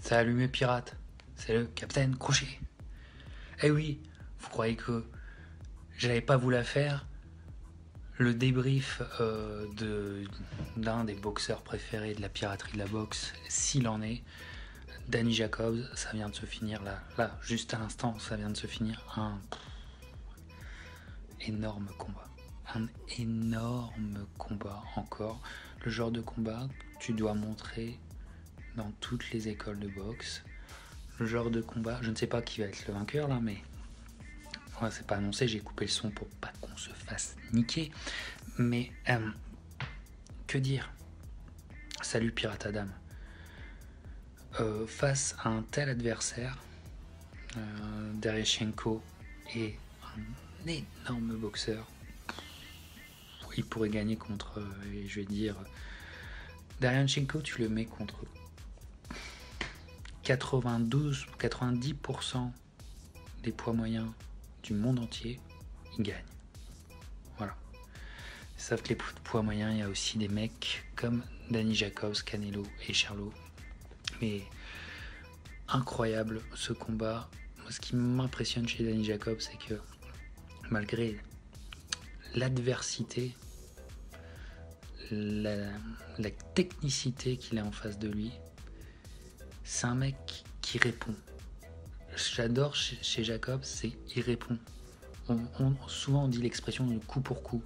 Salut mes pirates, c'est le Capitaine Crochet. Eh oui, vous croyez que j'allais pas vous la faire? Le débrief d'un des boxeurs préférés de la piraterie de la boxe, s'il en est, Danny Jacobs, ça vient de se finir là, juste à l'instant, ça vient de se finir un énorme combat. Un énorme combat encore. Le genre de combat que tu dois montrer dans toutes les écoles de boxe. Le genre de combat, je ne sais pas qui va être le vainqueur là, mais ouais, c'est pas annoncé, j'ai coupé le son pour pas qu'on se fasse niquer. Mais que dire? Salut Pirate Adam. Face à un tel adversaire, Derevyanchenko est un énorme boxeur. Il pourrait gagner contre, je vais dire, Derevyanchenko, tu le mets contre 90% des poids moyens du monde entier, il gagne. Voilà. Sauf que les poids moyens, il y a aussi des mecs comme Danny Jacobs, Canelo et Charlo. Mais incroyable ce combat. Ce qui m'impressionne chez Danny Jacobs, c'est que malgré l'adversité, la technicité qu'il a en face de lui, c'est un mec qui répond. J'adore chez Jacobs, c'est il répond. Souvent on dit l'expression de coup pour coup,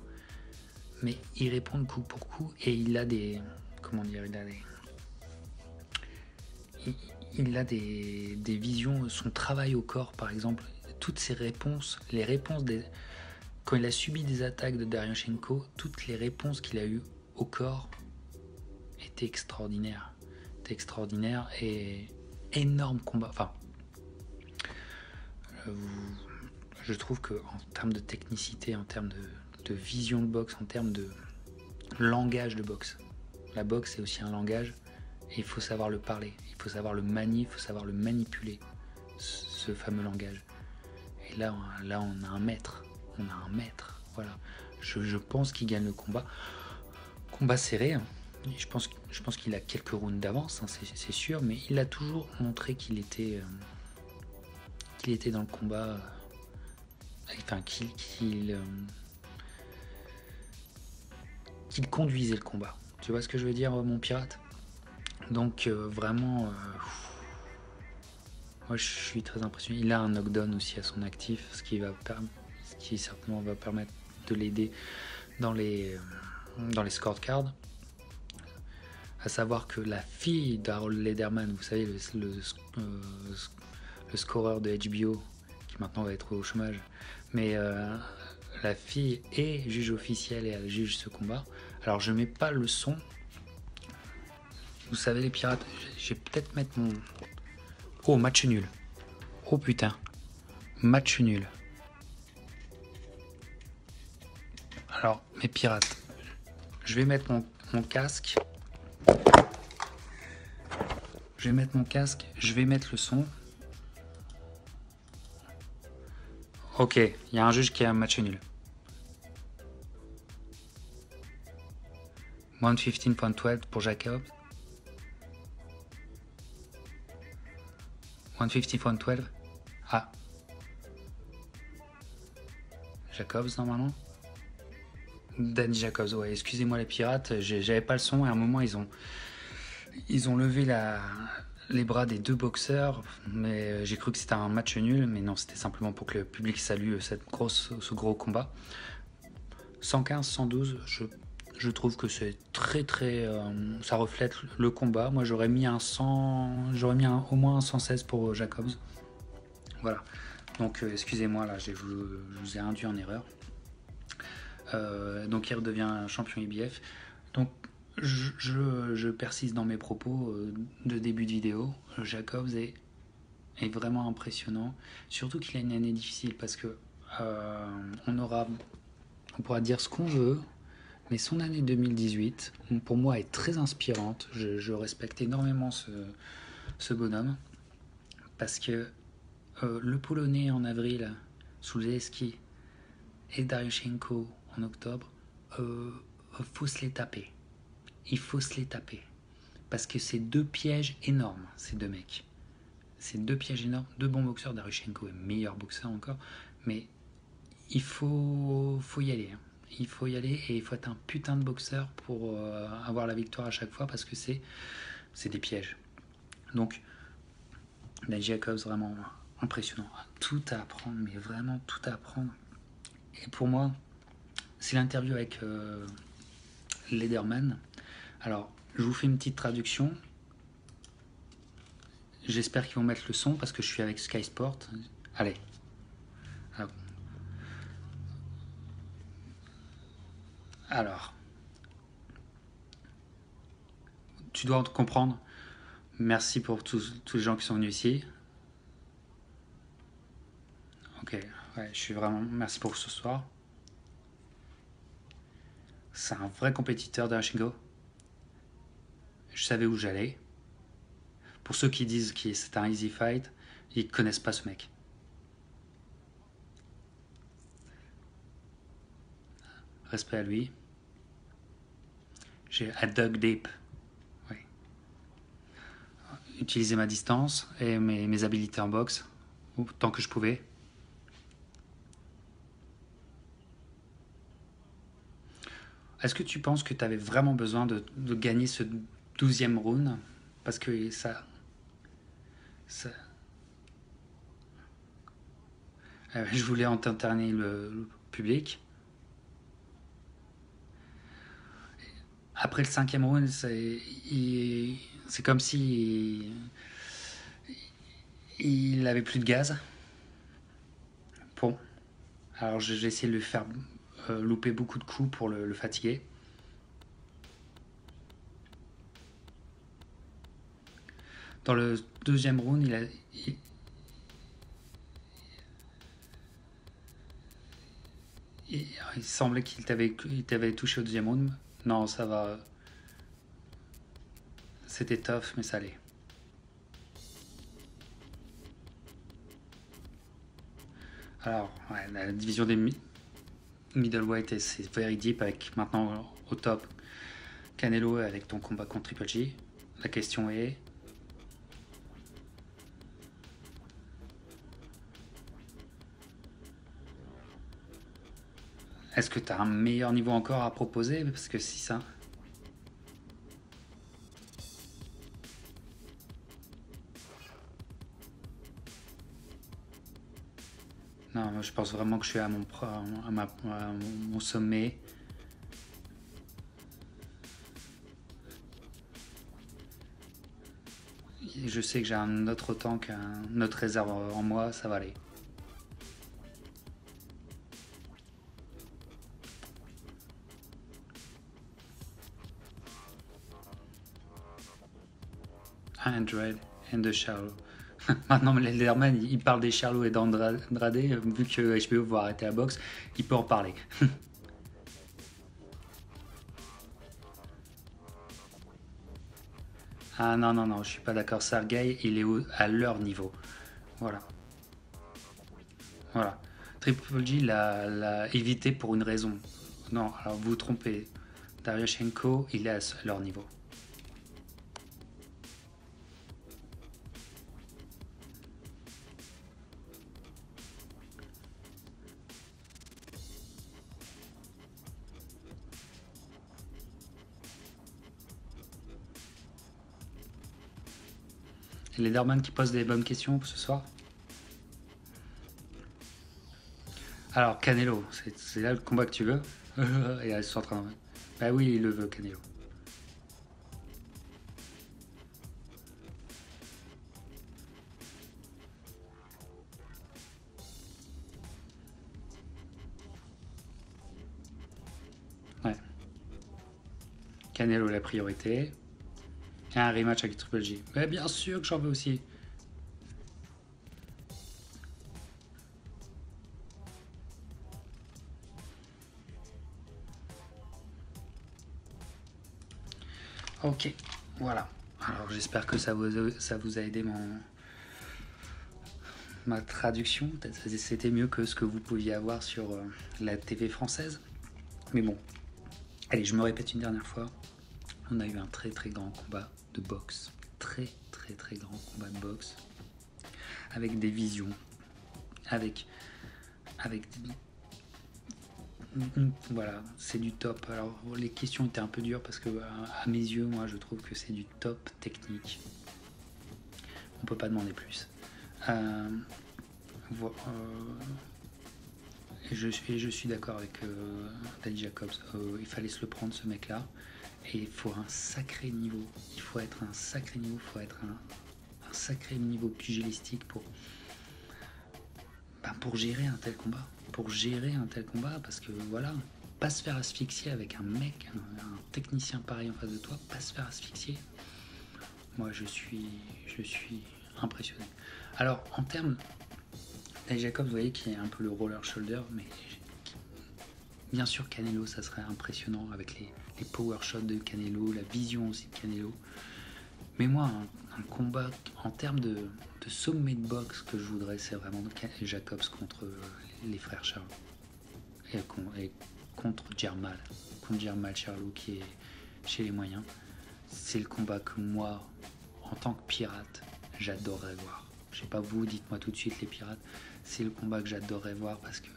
mais il répond de coup pour coup et il a des, comment dire, il a des visions, son travail au corps par exemple, toutes ses réponses, les réponses quand il a subi des attaques de Derevyanchenko, toutes les réponses qu'il a eues au corps étaient extraordinaires. Et énorme combat. Enfin, je trouve que en termes de technicité, en termes de vision de boxe, en termes de langage de boxe, la boxe c'est aussi un langage et il faut savoir le parler, il faut savoir le manier, il faut savoir le manipuler, ce fameux langage. Et là on a un maître, voilà. Je pense qu'il gagne le combat serré, hein. Je pense qu'il a quelques rounds d'avance, hein, c'est sûr, mais il a toujours montré qu'il était dans le combat, enfin qu'il conduisait le combat. Tu vois ce que je veux dire, mon pirate? Donc vraiment, moi je suis très impressionné. Il a un knockdown aussi à son actif, ce qui certainement va permettre de l'aider dans les scorecards. À savoir que la fille d'Harold Lederman, vous savez, le scoreur de HBO, qui maintenant va être au chômage, mais la fille est juge officielle et elle juge ce combat. Alors je mets pas le son. Vous savez les pirates, je vais peut-être mettre mon... Oh, match nul. Oh putain. Match nul. Alors, mes pirates, je vais mettre mon casque. Je vais mettre le son. Ok, il y a un juge qui a un match nul. 115.12 pour Jacobs. 150.12. Ah. Jacobs normalement. Danny Jacobs, ouais, excusez-moi les pirates, j'avais pas le son et à un moment ils ont levé les bras des deux boxeurs, mais j'ai cru que c'était un match nul, mais non, c'était simplement pour que le public salue ce gros combat. 115-112, je trouve que c'est très ça reflète le combat. Moi j'aurais mis au moins un 116 pour Jacobs. Voilà, donc excusez-moi là, je vous ai induit en erreur. Donc il redevient champion IBF. Donc je persiste dans mes propos de début de vidéo. Jacobs est vraiment impressionnant, surtout qu'il a une année difficile parce que on pourra dire ce qu'on veut, mais son année 2018 pour moi est très inspirante. Je respecte énormément ce bonhomme parce que le Polonais en avril, Sulewski et Derevyanchenko en octobre, faut se les taper. Il faut se les taper. Parce que c'est deux pièges énormes, ces deux mecs. c'est deux pièges énormes, deux bons boxeurs. Daryuchenko est meilleur boxeur encore, mais il faut y aller. Hein. Il faut y aller et il faut être un putain de boxeur pour avoir la victoire à chaque fois parce que c'est des pièges. Donc, Nate Jacobs, vraiment impressionnant. Tout à apprendre, mais vraiment tout à apprendre. Et pour moi, c'est l'interview avec Lederman. Alors, je vous fais une petite traduction. J'espère qu'ils vont mettre le son parce que je suis avec Sky Sport. Allez. Alors, tu dois comprendre. Merci pour tous les gens qui sont venus ici. Ok, ouais, je suis vraiment... Merci pour ce soir. C'est un vrai compétiteur d'Daryuchenko. Je savais où j'allais. Pour ceux qui disent que c'est un easy fight, ils connaissent pas ce mec. Respect à lui. J'ai à dug deep. Oui. Utiliser ma distance et mes habilités en boxe autant que je pouvais. Est-ce que tu penses que tu avais vraiment besoin de gagner ce 12e round? Parce que ça je voulais entertainer le public. Après le 5e round, c'est comme si il avait plus de gaz. Bon, alors j'ai essayé de lui faire louper beaucoup de coups pour le fatiguer. Dans le 2e round, il semblait qu'il t'avait touché au 2e round. Non, ça va. C'était tough, mais ça allait. Alors, ouais, la division des middleweight, c'est very deep avec maintenant au top Canelo avec ton combat contre Triple G. La question est... Est-ce que tu as un meilleur niveau encore à proposer? Parce que si ça... Non, je pense vraiment que je suis à mon sommet. Et je sais que j'ai un autre temps qu'un autre réserve en moi, ça va aller. Android and the Charlot. Maintenant, Lederman, il parle des Charlots et d'Andrade. Vu que HBO va arrêter la boxe, il peut en parler. Ah non, je suis pas d'accord. Sergei, il est à leur niveau. Voilà. Triple G l'a évité pour une raison. Non, alors vous vous trompez. Daryuchenko, il est à leur niveau. Et Lederman qui pose des bonnes questions ce soir. Alors, Canelo, c'est là le combat que tu veux. Et elles sont en train de... Bah oui, il le veut, Canelo. Ouais. Canelo, la priorité. Et un rematch avec Triple G. Mais bien sûr que j'en veux aussi. Ok, voilà. Alors j'espère que ça vous a aidé ma traduction. C'était mieux que ce que vous pouviez avoir sur la TV française. Mais bon, allez, je me répète une dernière fois. On a eu un très très grand combat de boxe. Très grand combat de boxe. avec des visions, avec voilà, c'est du top. Alors les questions étaient un peu dures parce que à mes yeux, moi je trouve que c'est du top technique. On peut pas demander plus. Et je suis d'accord avec Danny Jacobs. Il fallait se le prendre, ce mec-là. Et il faut un sacré niveau. Il faut être un sacré niveau. Il faut être un sacré niveau pugilistique pour gérer un tel combat. Pour gérer un tel combat, parce que voilà, pas se faire asphyxier avec un mec, un technicien pareil en face de toi, pas se faire asphyxier. Moi, je suis impressionné. Alors, en termes Danny Jacobs, vous voyez qu'il y a un peu le roller shoulder, mais bien sûr Canelo, ça serait impressionnant avec les power shots de Canelo, la vision aussi de Canelo. Mais moi, un combat en termes de sommet de boxe que je voudrais, c'est vraiment Jacobs contre les frères Charlo et contre Jermall Charlo qui est chez les moyens. C'est le combat que moi, en tant que pirate, j'adorerais voir. Je sais pas vous, dites-moi tout de suite les pirates. C'est le combat que j'adorerais voir parce que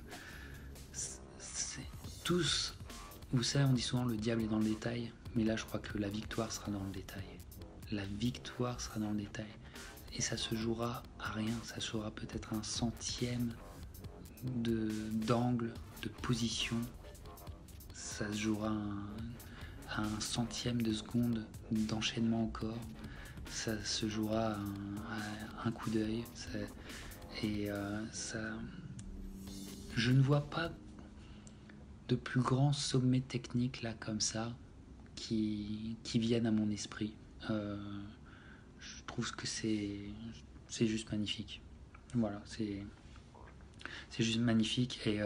c'est tous, vous savez, on dit souvent le diable est dans le détail, mais là je crois que la victoire sera dans le détail. La victoire sera dans le détail. Et ça se jouera à rien, ça se jouera peut-être un centième d'angle, de position. Ça se jouera à un centième de seconde d'enchaînement encore. Ça se jouera à un coup d'œil. Je ne vois pas de plus grands sommets techniques là comme ça qui viennent à mon esprit. Je trouve que c'est juste magnifique. Voilà, c'est juste magnifique. Et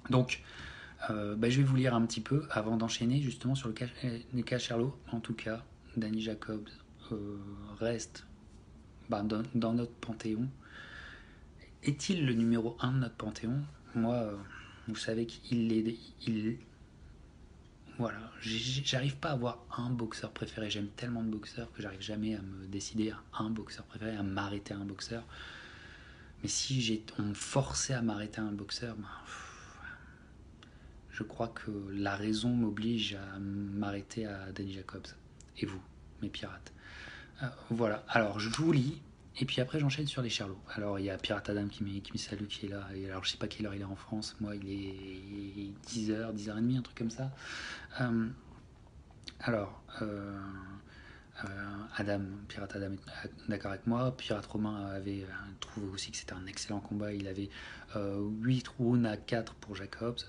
donc, je vais vous lire un petit peu avant d'enchaîner justement sur le cas Charlo. En tout cas, Danny Jacobs reste dans notre panthéon. Est-il le numéro 1 de notre panthéon? Moi, vous savez qu'il est. Voilà, j'arrive pas à avoir un boxeur préféré. J'aime tellement de boxeurs que j'arrive jamais à me décider à un boxeur préféré, à m'arrêter à un boxeur. Mais si on me forçait à m'arrêter à un boxeur, je crois que la raison m'oblige à m'arrêter à Danny Jacobs. Et vous, mes pirates. Voilà, alors je vous lis, et puis après j'enchaîne sur les Charlots. Alors il y a Pirate Adam qui me salue, qui est là. Et alors je sais pas quelle heure il est en France. Moi il est 10h, 10h30, un truc comme ça. Adam, Pirate Adam est d'accord avec moi. Pirate Romain avait trouvé aussi que c'était un excellent combat. Il avait 8 rounds à 4 pour Jacobs.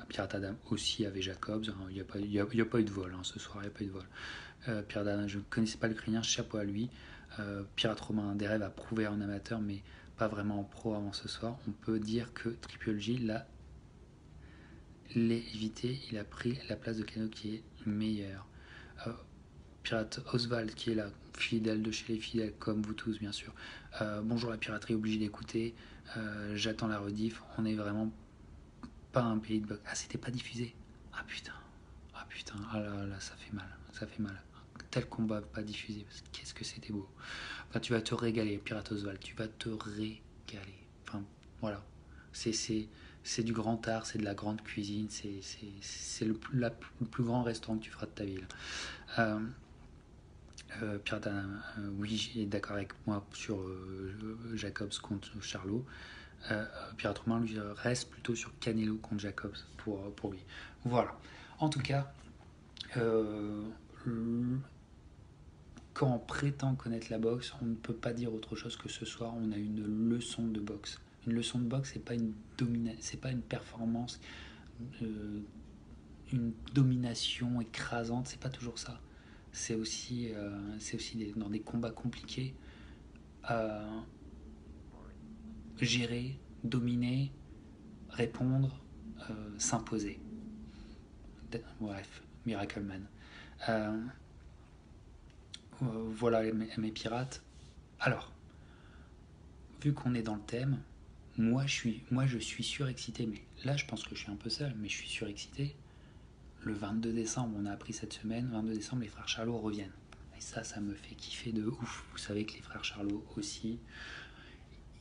Pirate Adam aussi avait Jacobs. Il n'y a pas eu de vol ce soir, il n'y a pas eu de vol. Pirate Adam, je ne connaissais pas l'Ukrainien, chapeau à lui. Pirate Romain des rêves a prouvé en amateur, mais pas vraiment en pro avant ce soir. On peut dire que Triple J l'a évité. Il a pris la place de Kano qui est meilleur. Pirate Oswald qui est là, fidèle de chez les fidèles, comme vous tous bien sûr. Bonjour la piraterie, obligé d'écouter. J'attends la rediff. On n'est vraiment pas un pays de boxe. Ah, c'était pas diffusé. Ah putain. Ah là, ça fait mal. Tel combat pas diffusé. Qu'est-ce que c'était beau. Enfin, tu vas te régaler, Pirate Oswald. Tu vas te régaler. Enfin, voilà. C'est du grand art, c'est de la grande cuisine. C'est le plus grand restaurant que tu feras de ta vie. Pirate Adam, oui, il est d'accord avec moi sur Jacobs contre Charlo. Pirate Romain, lui, reste plutôt sur Canelo contre Jacobs pour lui. Voilà. En tout cas, quand on prétend connaître la boxe, on ne peut pas dire autre chose que ce soir, on a une leçon de boxe. Une leçon de boxe, c'est pas une performance, une domination écrasante, c'est pas toujours ça. C'est aussi dans des combats compliqués, gérer, dominer, répondre, s'imposer. Bref, Miracle Man. Voilà mes pirates. Alors, vu qu'on est dans le thème, moi je suis surexcité, mais là je pense que je suis un peu seul, mais je suis surexcité. Le 22 décembre, on a appris cette semaine, 22 décembre, les frères Charlot reviennent. Et ça me fait kiffer de ouf. Vous savez que les frères Charlot aussi,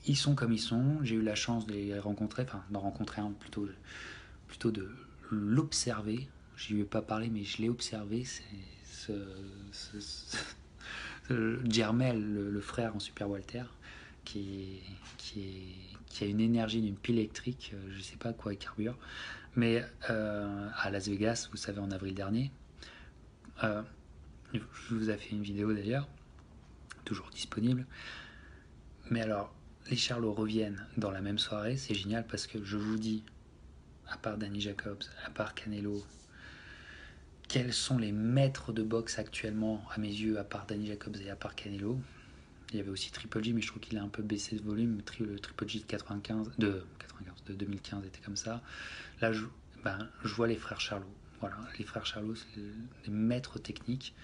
ils sont comme ils sont. J'ai eu la chance de les rencontrer, enfin d'en rencontrer un plutôt de l'observer. Je lui ai pas parlé, mais je l'ai observé. C'est Jermel, le frère en Super Walter, qui a une énergie d'une pile électrique. Je sais pas à quoi il carbure. Mais à Las Vegas, vous savez, en avril dernier, je vous ai fait une vidéo d'ailleurs, toujours disponible. Mais alors, les Charlots reviennent dans la même soirée, c'est génial parce que je vous dis, à part Danny Jacobs, à part Canelo, quels sont les maîtres de boxe actuellement, à mes yeux, à part Danny Jacobs et à part Canelo. Il y avait aussi Triple G, mais je trouve qu'il a un peu baissé de volume. Le Triple G de 2015 était comme ça. Là, je vois les frères Charlot. Voilà, les frères Charlot, c'est les maîtres techniques.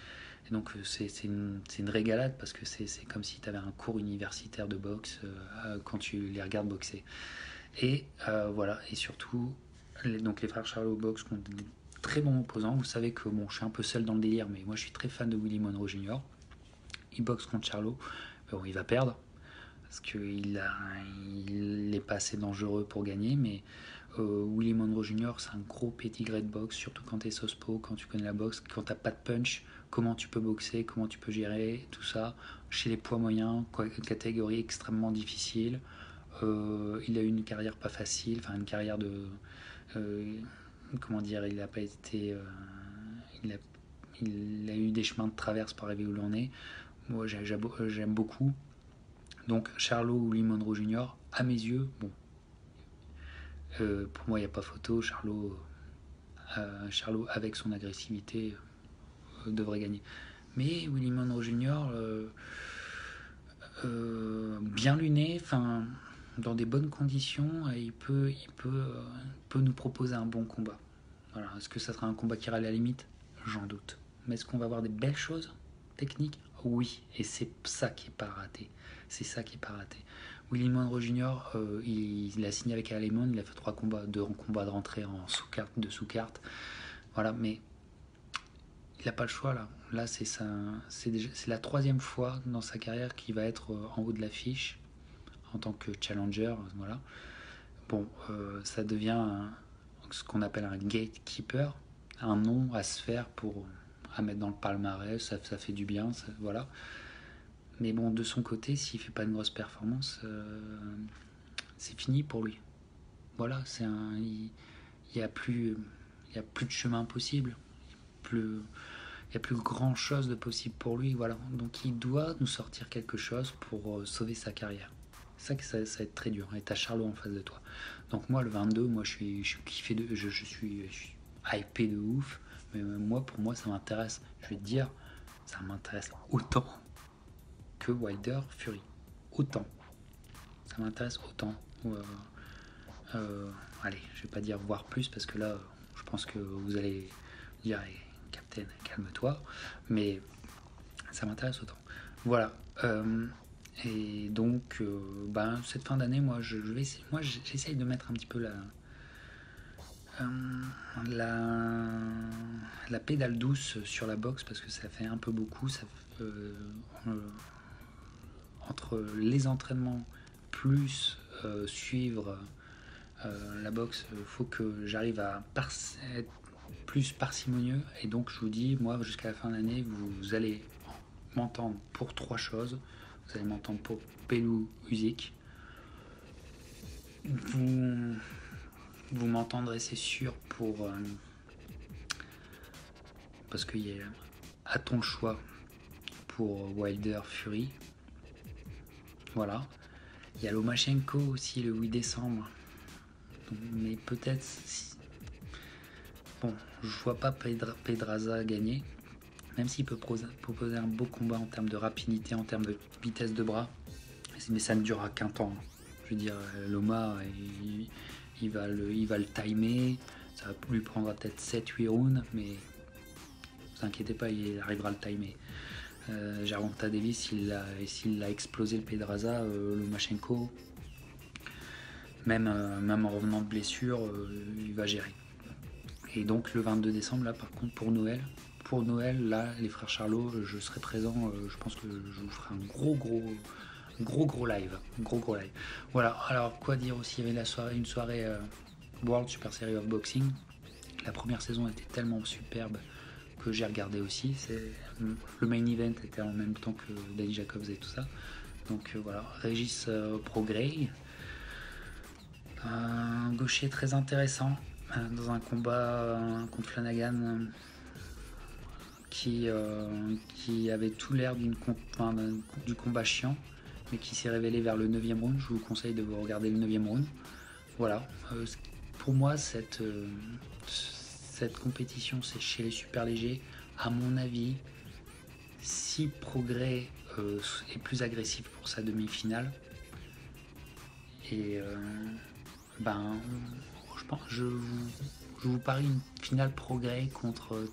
Et donc, c'est une régalade parce que c'est comme si tu avais un cours universitaire de boxe quand tu les regardes boxer. Et voilà, et surtout, donc les frères Charlot boxe contre des très bons opposants. Vous savez que je suis un peu seul dans le délire, mais moi je suis très fan de Willie Monroe Jr. Il boxe contre Charlot. Bon, il va perdre parce qu'il n'est pas assez dangereux pour gagner, mais Willie Monroe Jr. c'est un gros pédigré de boxe, surtout quand tu es southpaw, quand tu connais la boxe, quand tu n'as pas de punch, comment tu peux boxer, comment tu peux gérer tout ça chez les poids moyens, catégorie extrêmement difficile. Il a eu une carrière pas facile, enfin une carrière de comment dire, il n'a pas été il a eu des chemins de traverse pour arriver où l'on est. Moi j'aime beaucoup. Donc Charlot ou Willie Monroe Jr. à mes yeux, bon, pour moi il n'y a pas photo. Charlot avec son agressivité devrait gagner. Mais Willie Monroe Jr. Bien luné, enfin dans des bonnes conditions, il peut nous proposer un bon combat. Voilà. Est-ce que ça sera un combat qui ira à la limite? J'en doute. Mais est-ce qu'on va avoir des belles choses techniques? Oui, et c'est ça qui est pas raté. C'est ça qui est pas raté. Willie Monroe Jr., il a signé avec Alemon, il a fait 2 combats de rentrée en sous-carte. Voilà, mais il n'a pas le choix là. Là, c'est la 3e fois dans sa carrière qu'il va être en haut de l'affiche en tant que challenger. Voilà. Bon, ça devient ce qu'on appelle un gatekeeper, un nom à se faire à mettre dans le palmarès, ça fait du bien, voilà. Mais bon, de son côté, s'il fait pas une grosse performance, c'est fini pour lui. Voilà, il y a plus de chemin possible, il y a plus grand chose de possible pour lui, voilà. Donc il doit nous sortir quelque chose pour sauver sa carrière. C'est ça que ça va être très dur. Et t'as Charlot en face de toi. Donc moi le 22, moi je suis kiffé je suis hypé de ouf. Mais pour moi ça m'intéresse. Je vais te dire, ça m'intéresse autant que Wilder Fury. Autant. Ça m'intéresse autant. Allez, je vais pas dire voir plus parce que là, je pense que vous allez dire, hey, Captain, calme-toi. Mais ça m'intéresse autant. Voilà. Et donc, cette fin d'année, moi, j'essaye de mettre un petit peu la pédale douce sur la boxe parce que ça fait un peu beaucoup. Entre les entraînements plus suivre la boxe, il faut que j'arrive à être plus parcimonieux. Et donc, je vous dis, moi, jusqu'à la fin de l'année, vous allez m'entendre pour 3 choses. Vous allez m'entendre pour Bellew Usyk. Vous m'entendrez, c'est sûr, parce qu'il y a à ton choix pour Wilder Fury. Voilà. Il y a Lomachenko aussi le 8 décembre. Mais peut-être bon, je vois pas Pedraza gagner. Même s'il peut proposer un beau combat en termes de rapidité, en termes de vitesse de bras, mais ça ne durera qu'un temps. Je veux dire, Loma, il va le timer, ça lui prendra peut-être 7-8 rounds, mais ne vous inquiétez pas, il arrivera à le timer. Gervonta Davis, s'il a explosé le Pedraza, Lomachenko, même en revenant de blessure, il va gérer. Et donc le 22 décembre, là par contre pour Noël, pour Noël, là, les frères Charlot, je serai présent. Je pense que je vous ferai un gros live. Gros live. Voilà, alors quoi dire aussi, il y avait une soirée World Super Series of Boxing. La première saison était tellement superbe que j'ai regardé aussi. Le main event était en même temps que Danny Jacobs et tout ça. Donc voilà, Régis Prograis, un gaucher très intéressant dans un combat contre Flanagan qui avait tout l'air du combat chiant, mais qui s'est révélé vers le 9e round. Je vous conseille de vous regarder le 9e round. Voilà, pour moi cette compétition, c'est chez les super légers. À mon avis, si Progrès est plus agressif pour sa demi-finale, et je vous parie une finale Progrès contre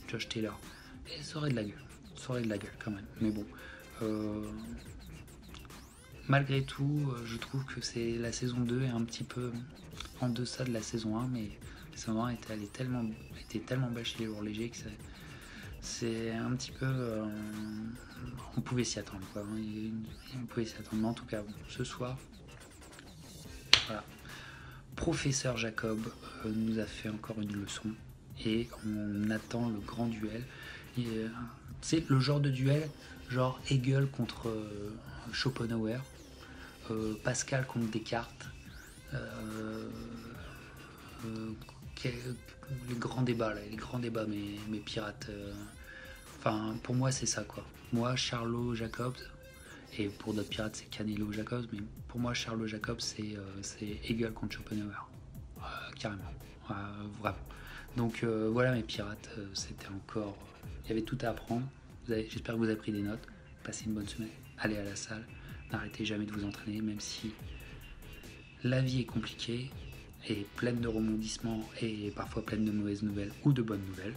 Josh Taylor, et ça aurait de la gueule, quand même. Mais bon, malgré tout, je trouve que la saison 2 est un petit peu en deçà de la saison 1, mais la saison 1 était tellement belle chez les lourds légers que c'est un petit peu... on pouvait s'y attendre, quoi. On pouvait s'y attendre. Mais en tout cas, ce soir, voilà. Professeur Jacob nous a fait encore une leçon et on attend le grand duel. C'est le genre de duel, genre Hegel contre Schopenhauer, Pascal contre Descartes, les grands débats, mes pirates. Enfin, pour moi, c'est ça, quoi. Moi, Charlot Jacobs, et pour d'autres pirates, c'est Canelo Jacobs, mais pour moi, Charlot Jacobs, c'est Hegel contre Schopenhauer. Carrément. Vraiment. Donc, voilà, mes pirates, c'était encore... Il y avait tout à apprendre. J'espère que vous avez pris des notes. Passez une bonne semaine. Allez à la salle. N'arrêtez jamais de vous entraîner, même si la vie est compliquée et pleine de rebondissements et parfois pleine de mauvaises nouvelles ou de bonnes nouvelles.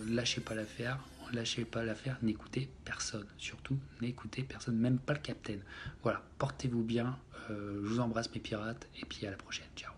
Lâchez pas l'affaire, n'écoutez personne, surtout n'écoutez personne, même pas le capitaine. Voilà, portez-vous bien, je vous embrasse mes pirates et puis à la prochaine, ciao.